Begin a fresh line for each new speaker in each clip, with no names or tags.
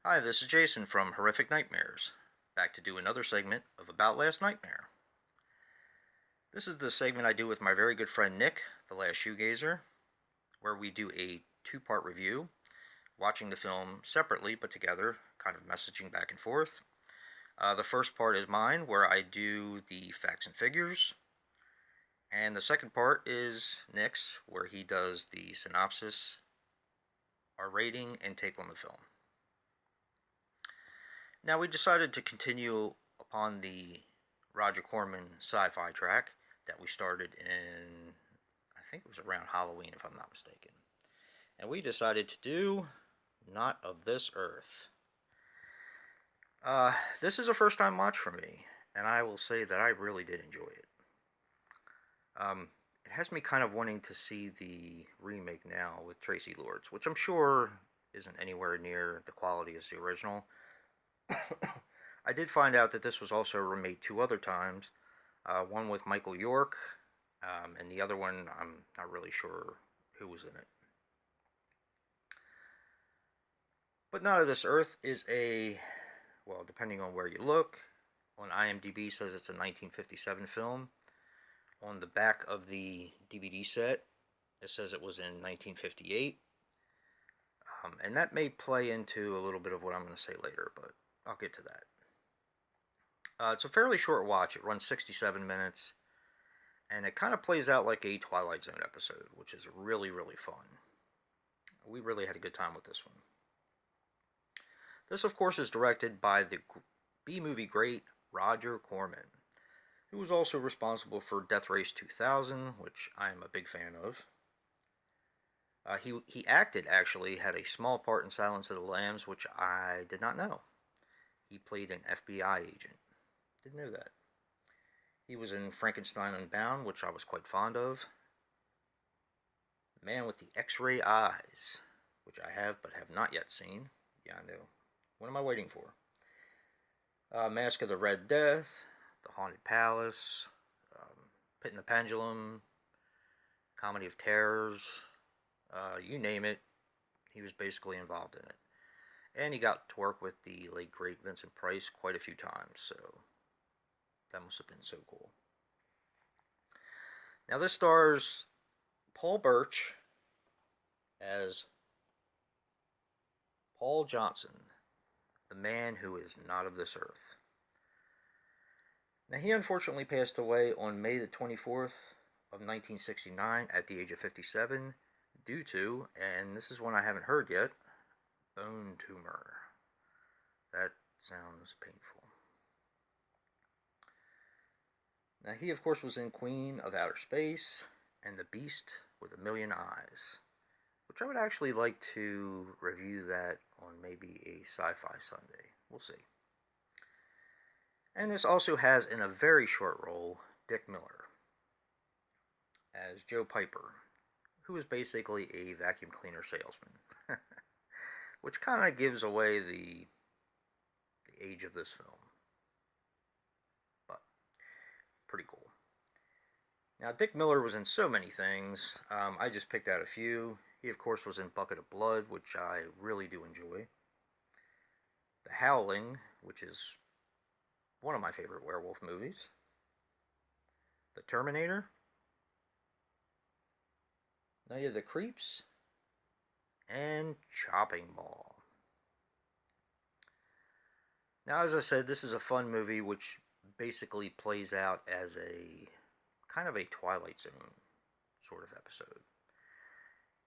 Hi, this is Jason from Horrific Nightmares, back to do another segment of About Last Nightmare. This is the segment I do with my very good friend Nick, the Last Shoegazer, where we do a two-part review, watching the film separately but together, kind of messaging back and forth. The first part is mine, where I do the facts and figures, and the second part is Nick's, where he does the synopsis, our rating, and take on the film. Now, we decided to continue upon the Roger Corman sci-fi track that we started in, I think it was around Halloween, if I'm not mistaken. And we decided to do Not of This Earth. This is a first-time watch for me, and I will say that I really did enjoy it. It has me kind of wanting to see the remake now with Tracy Lords, which I'm sure isn't anywhere near the quality as the original. I did find out that this was also remade two other times, one with Michael York, and the other one I'm not really sure who was in it. But Not of This Earth is well, depending on where you look, on IMDb says it's a 1957 film. On the back of the DVD set, it says it was in 1958. And that may play into a little bit of what I'm going to say later, but I'll get to that. It's a fairly short watch. It runs 67 minutes, and it kind of plays out like a Twilight Zone episode, which is really, really fun. We really had a good time with this one. This, of course, is directed by the B-movie great Roger Corman, who was also responsible for Death Race 2000, which I am a big fan of. He acted, actually, had a small part in Silence of the Lambs, which I did not know. He played an FBI agent. Didn't know that. He was in Frankenstein Unbound, which I was quite fond of. Man with the X-Ray Eyes, which I have but have not yet seen. Yeah, I know. What am I waiting for? Mask of the Red Death, The Haunted Palace, Pit and the Pendulum, Comedy of Terrors, you name it, he was basically involved in it. And he got to work with the late great Vincent Price quite a few times, so that must have been so cool. Now this stars Paul Birch as Paul Johnson, the man who is not of this earth. Now he unfortunately passed away on May the 24th of 1969 at the age of 57 due to, and this is one I haven't heard yet, bone tumor. That sounds painful. Now he of course was in Queen of Outer Space and The Beast with a Million Eyes, which I would actually like to review that on maybe a sci-fi Sunday. We'll see. And this also has, in a very short role, Dick Miller as Joe Piper, who is basically a vacuum cleaner salesman, which kind of gives away the age of this film. But pretty cool. Now, Dick Miller was in so many things. I just picked out a few. He, of course, was in Bucket of Blood, which I really do enjoy. The Howling, which is one of my favorite werewolf movies. The Terminator. Night of the Creeps. And Chopping Mall. Now, as I said, this is a fun movie which basically plays out as a kind of a Twilight Zone sort of episode.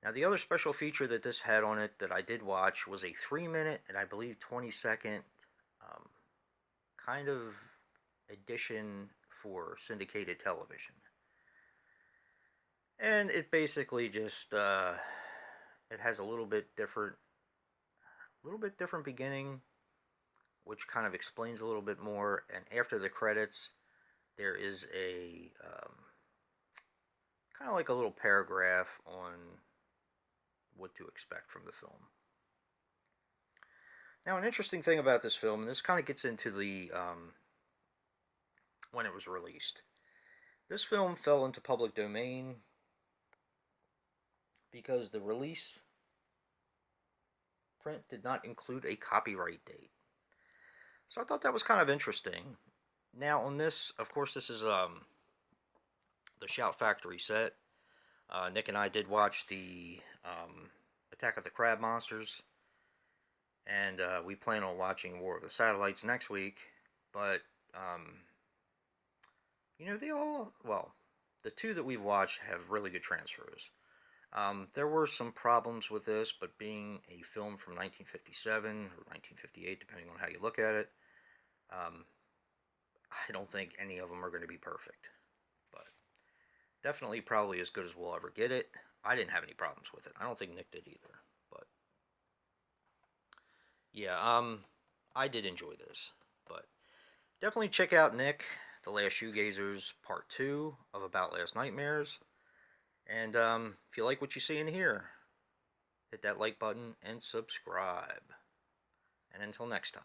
Now, the other special feature that this had on it that I did watch was a 3-minute and I believe 20-second kind of edition for syndicated television. And it basically just it has a little bit different beginning, which kind of explains a little bit more. And after the credits, there is a kind of like a little paragraph on what to expect from the film. Now, an interesting thing about this film, and this kind of gets into the when it was released. This film fell into public domain because the release print did not include a copyright date. So I thought that was kind of interesting. Now on this, of course, this is the Shout Factory set. Nick and I did watch the Attack of the Crab Monsters, and we plan on watching War of the Satellites next week. But they all, well, the two that we've watched have really good transfers. There were some problems with this, but being a film from 1957 or 1958, depending on how you look at it, I don't think any of them are going to be perfect. But definitely probably as good as we'll ever get it. I didn't have any problems with it. I don't think Nick did either. But yeah, I did enjoy this. But definitely check out Nick, The Last Shoegazers Part 2 of About Last Nightmares. And if you like what you see in here, hit that like button and subscribe. And until next time.